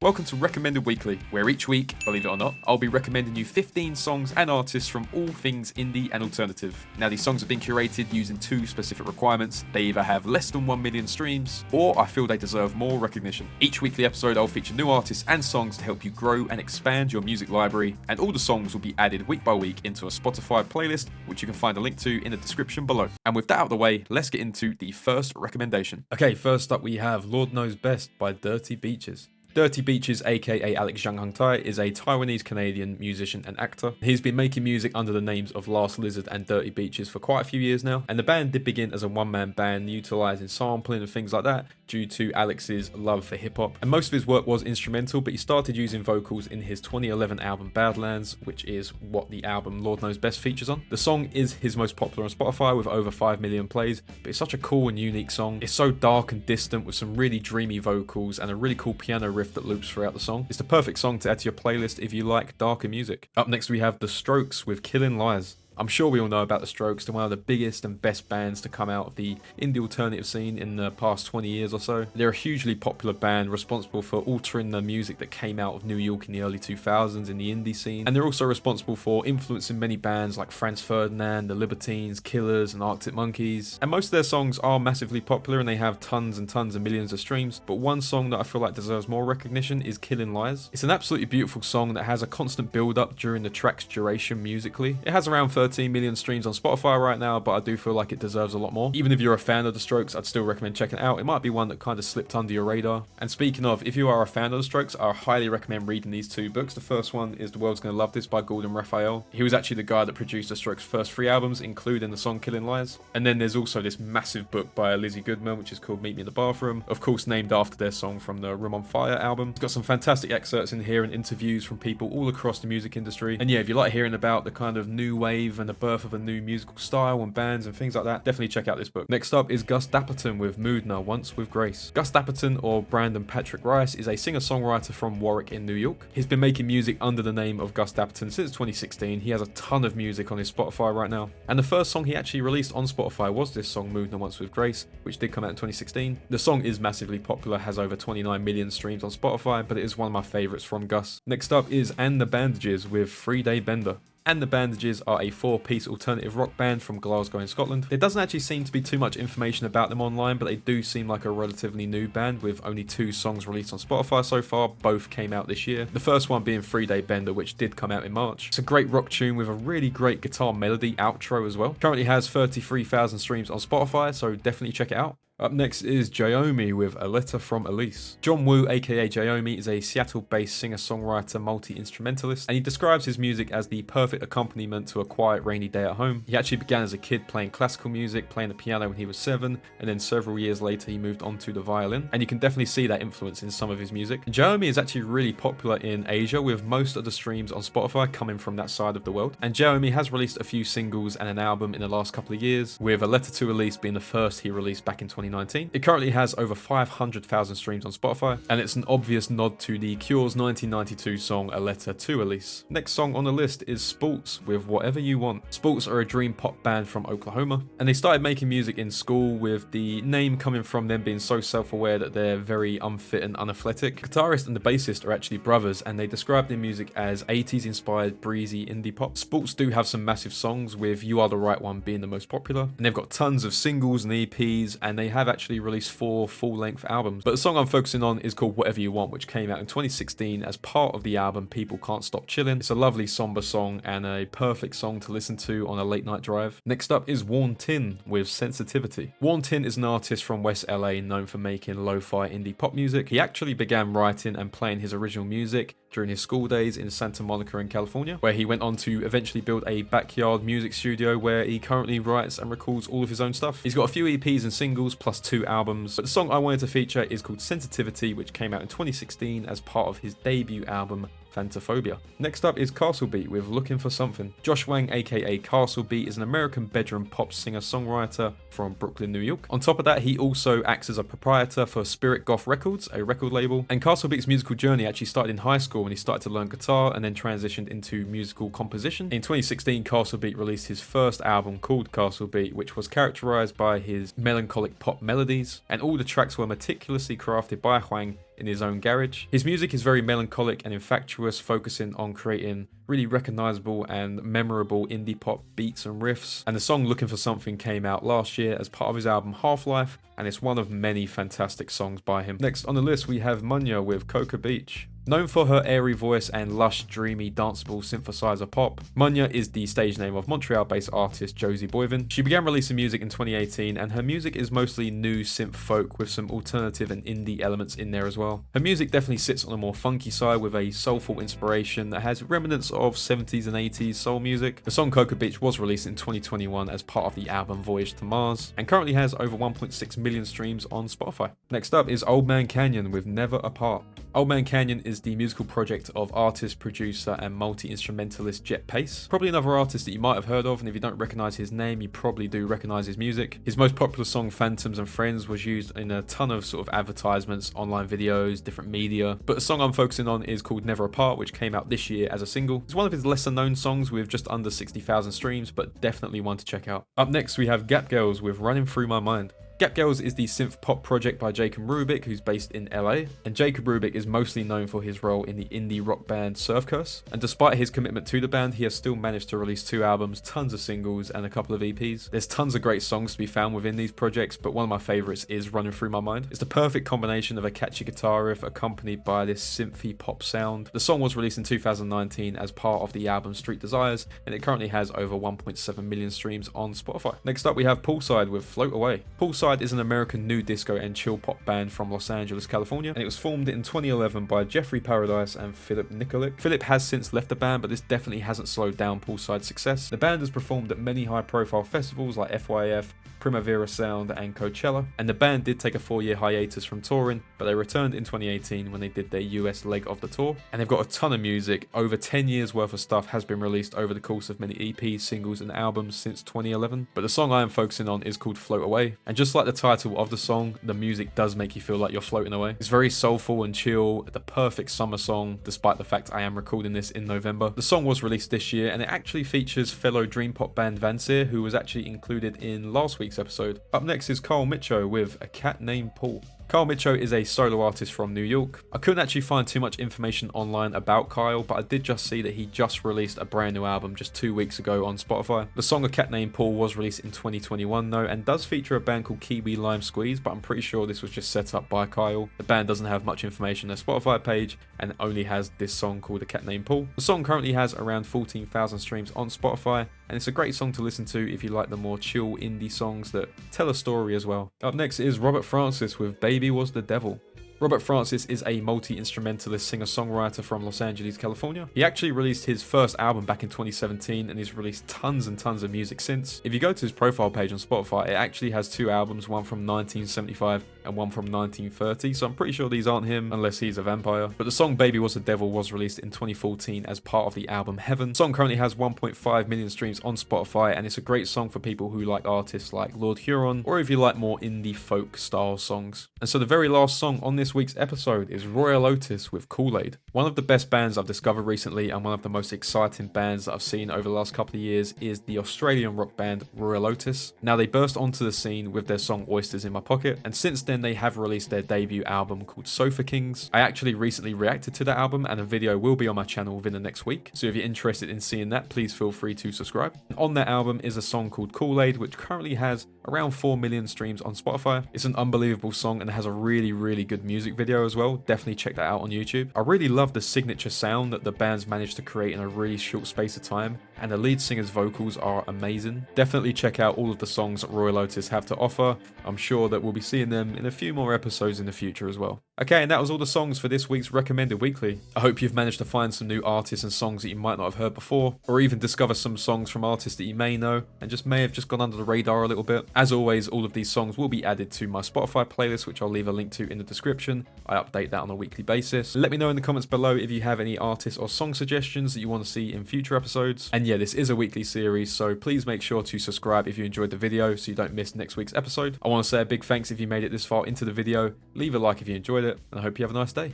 Welcome to Recommended Weekly, where each week, believe it or not, I'll be recommending you 15 songs and artists from all things indie and alternative. Now, these songs have been curated using two specific requirements. They either have less than 1 million streams, or I feel they deserve more recognition. Each weekly episode, I'll feature new artists and songs to help you grow and expand your music library, and all the songs will be added week by week into a Spotify playlist, which you can find a link to in the description below. And with that out of the way, let's get into the first recommendation. Okay, first up we have Lord Knows Best by Dirty Beaches. Dirty Beaches, aka Alex Zhang Hung Tai, is a Taiwanese-Canadian musician and actor. He's been making music under the names of Last Lizard and Dirty Beaches for quite a few years now, and the band did begin as a one-man band utilising sampling and things like that due to Alex's love for hip-hop. And most of his work was instrumental, but he started using vocals in his 2011 album Badlands, which is what the album Lord Knows Best features on. The song is his most popular on Spotify with over 5 million plays, but it's such a cool and unique song. It's so dark and distant with some really dreamy vocals and a really cool piano riff that loops throughout the song. It's the perfect song to add to your playlist if you like darker music. Up next we have The Strokes with Killing Lies. I'm sure we all know about The Strokes. They're one of the biggest and best bands to come out of the indie alternative scene in the past 20 years or so. They're a hugely popular band responsible for altering the music that came out of New York in the early 2000s in the indie scene. And they're also responsible for influencing many bands like Franz Ferdinand, The Libertines, Killers, and Arctic Monkeys. And most of their songs are massively popular and they have tons and tons of millions of streams. But one song that I feel like deserves more recognition is Killing Lies. It's an absolutely beautiful song that has a constant build-up during the track's duration musically. It has around 13 million streams on Spotify right now, but I do feel like it deserves a lot more. Even if you're a fan of The Strokes, I'd still recommend checking it out. It might be one that kind of slipped under your radar. And speaking of, if you are a fan of The Strokes, I highly recommend reading these two books. The first one is The World's Gonna Love This by Gordon Raphael. He was actually the guy that produced The Strokes' first 3 albums, including the song Killing Lies. And then there's also this massive book by Lizzie Goodman, which is called Meet Me in the Bathroom, of course named after their song from the Room on Fire album. It's got some fantastic excerpts in here and interviews from people all across the music industry. And yeah, if you like hearing about the kind of new wave and the birth of a new musical style and bands and things like that, definitely check out this book. Next up is Gus Dapperton with Moodna, Once with Grace. Gus Dapperton, or Brandon Patrick Rice, is a singer-songwriter from Warwick in New York. He's been making music under the name of Gus Dapperton since 2016. He has a ton of music on his Spotify right now. And the first song he actually released on Spotify was this song, Moodna, Once with Grace, which did come out in 2016. The song is massively popular, has over 29 million streams on Spotify, but it is one of my favorites from Gus. Next up is And the Bandages with 3-Day Bender. And the Bandages are a 4-piece alternative rock band from Glasgow in Scotland. There doesn't actually seem to be too much information about them online, but they do seem like a relatively new band with only 2 songs released on Spotify so far. Both came out this year. The first one being 3-Day Bender, which did come out in March. It's a great rock tune with a really great guitar melody outro as well. Currently has 33,000 streams on Spotify, so definitely check it out. Up next is Jayomi with A Letter from Elise. John Woo, aka Jayomi, is a Seattle-based singer-songwriter, multi-instrumentalist, and he describes his music as the perfect accompaniment to a quiet, rainy day at home. He actually began as a kid playing classical music, playing the piano when he was 7, and then several years later he moved on to the violin, and you can definitely see that influence in some of his music. Jayomi is actually really popular in Asia, with most of the streams on Spotify coming from that side of the world, and Jayomi has released a few singles and an album in the last couple of years, with A Letter to Elise being the first he released back in 2019. It currently has over 500,000 streams on Spotify, and it's an obvious nod to the Cure's 1992 song A Letter to Elise. Next song on the list is Sports with Whatever You Want. Sports are a dream pop band from Oklahoma, and they started making music in school, with the name coming from them being so self-aware that they're very unfit and unathletic. The guitarist and the bassist are actually brothers, and they describe their music as 80s inspired breezy indie pop. Sports do have some massive songs, with You Are the Right One being the most popular, and they've got tons of singles and EPs, and they have actually released 4 full-length albums. But the song I'm focusing on is called Whatever You Want, which came out in 2016 as part of the album People Can't Stop Chillin'. It's a lovely somber song and a perfect song to listen to on a late night drive. Next up is Warren Tin with Sensitivity. Warren Tin is an artist from West LA known for making lo-fi indie pop music. He actually began writing and playing his original music during his school days in Santa Monica in California, where he went on to eventually build a backyard music studio where he currently writes and records all of his own stuff. He's got a few EPs and singles plus 2 albums, but the song I wanted to feature is called Sensitivity, which came out in 2016 as part of his debut album Phantophobia. Next up is Castlebeat with Looking for Something. Josh Wang, aka Castlebeat, is an American bedroom pop singer-songwriter from Brooklyn, New York. On top of that, he also acts as a proprietor for Spirit Goth Records, a record label. And Castlebeat's musical journey actually started in high school when he started to learn guitar and then transitioned into musical composition. In 2016, Castlebeat released his first album called Castlebeat, which was characterized by his melancholic pop melodies, and all the tracks were meticulously crafted by Huang in his own garage. His music is very melancholic and infectious, focusing on creating really recognizable and memorable indie pop beats and riffs. And the song Looking for Something came out last year as part of his album Half-Life, and it's one of many fantastic songs by him. Next on the list we have MUNYA with Cocoa Beach. Known for her airy voice and lush, dreamy, danceable synthesizer pop, MUNYA is the stage name of Montreal-based artist Josie Boivin. She began releasing music in 2018, and her music is mostly new synth folk with some alternative and indie elements in there as well. Her music definitely sits on a more funky side with a soulful inspiration that has remnants of 70s and 80s soul music. The song Cocoa Beach was released in 2021 as part of the album Voyage to Mars, and currently has over 1.6 million streams on Spotify. Next up is Old Man Canyon with Never Apart. Old Man Canyon is the musical project of artist, producer, and multi-instrumentalist Jet Pace. Probably another artist that you might have heard of, and if you don't recognize his name, you probably do recognize his music. His most popular song, Phantoms and Friends, was used in a ton of sort of advertisements, online videos, different media. But the song I'm focusing on is called Never Apart, which came out this year as a single. It's one of his lesser known songs with just under 60,000 streams, but definitely one to check out. Up next, we have Gap Girls with Running Through My Mind. Gap Girls is the synth pop project by Jacob Rubik, who's based in LA, and Jacob Rubik is mostly known for his role in the indie rock band Surf Curse, and despite his commitment to the band, he has still managed to release 2 albums, tons of singles, and a couple of EPs. There's tons of great songs to be found within these projects, but one of my favourites is Running Through My Mind. It's the perfect combination of a catchy guitar riff accompanied by this synthy pop sound. The song was released in 2019 as part of the album Street Desires, and it currently has over 1.7 million streams on Spotify. Next up we have Poolside with Float Away. Poolside is an American new disco and chill pop band from Los Angeles, California, and it was formed in 2011 by Jeffrey Paradise and Philip Nikolic. Philip has since left the band, but this definitely hasn't slowed down Poolside's success. The band has performed at many high-profile festivals like FYF, Primavera Sound, and Coachella, and the band did take a 4-year hiatus from touring, but they returned in 2018 when they did their US leg of the tour, and they've got a ton of music. Over 10 years worth of stuff has been released over the course of many EPs, singles, and albums since 2011, but the song I am focusing on is called Float Away, and just like the title of the song, the music does make you feel like you're floating away. It's very soulful and chill, the perfect summer song, despite the fact I am recording this in November. The song was released this year, and it actually features fellow dream pop band Vansire, who was actually included in last week's episode. Up next is Micho with A Cat Named Pool. Micho is a solo artist from New York. I couldn't actually find too much information online about Kyle, but I did just see that he just released a brand new album just 2 weeks ago on Spotify. The song A Cat Named Pool was released in 2021 though, and does feature a band called Kiwi Lime Squeeze, but I'm pretty sure this was just set up by Kyle. The band doesn't have much information on their Spotify page, and only has this song called A Cat Named Pool. The song currently has around 14,000 streams on Spotify, and it's a great song to listen to if you like the more chill indie songs that tell a story as well. Up next is Robert Francis with Baby Was the Devil. Robert Francis is a multi-instrumentalist singer-songwriter from Los Angeles, California. He actually released his first album back in 2017, and he's released tons and tons of music since. If you go to his profile page on Spotify, it actually has 2 albums, one from 1975 and one from 1930, so I'm pretty sure these aren't him unless he's a vampire. But the song Baby Was the Devil was released in 2014 as part of the album Heaven. The song currently has 1.5 million streams on Spotify, and it's a great song for people who like artists like Lord Huron, or if you like more indie folk style songs. And so the very last song on this week's episode is Royel Otis with Kool-Aid. One of the best bands I've discovered recently, and one of the most exciting bands that I've seen over the last couple of years, is the Australian rock band Royel Otis. Now, they burst onto the scene with their song Oysters in My Pocket, and since then they have released their debut album called Sofa Kings. I actually recently reacted to that album, and a video will be on my channel within the next week, so if you're interested in seeing that, please feel free to subscribe. And on that album is a song called Kool-Aid, which currently has around 4 million streams on Spotify. It's an unbelievable song and it has a really good music video as well. Definitely check that out on YouTube. I really love the signature sound that the band's managed to create in a really short space of time, and the lead singer's vocals are amazing. Definitely check out all of the songs that Royel Otis have to offer. I'm sure that we'll be seeing them in a few more episodes in the future as well. Okay, and that was all the songs for this week's Recommended Weekly. I hope you've managed to find some new artists and songs that you might not have heard before, or even discover some songs from artists that you may know and may have gone under the radar a little bit. As always, all of these songs will be added to my Spotify playlist, which I'll leave a link to in the description. I update that on a weekly basis. Let me know in the comments below if you have any artists or song suggestions that you want to see in future episodes. And yeah, this is a weekly series, so please make sure to subscribe if you enjoyed the video so you don't miss next week's episode. I want to say a big thanks if you made it this far into the video. Leave a like if you enjoyed it, and I hope you have a nice day.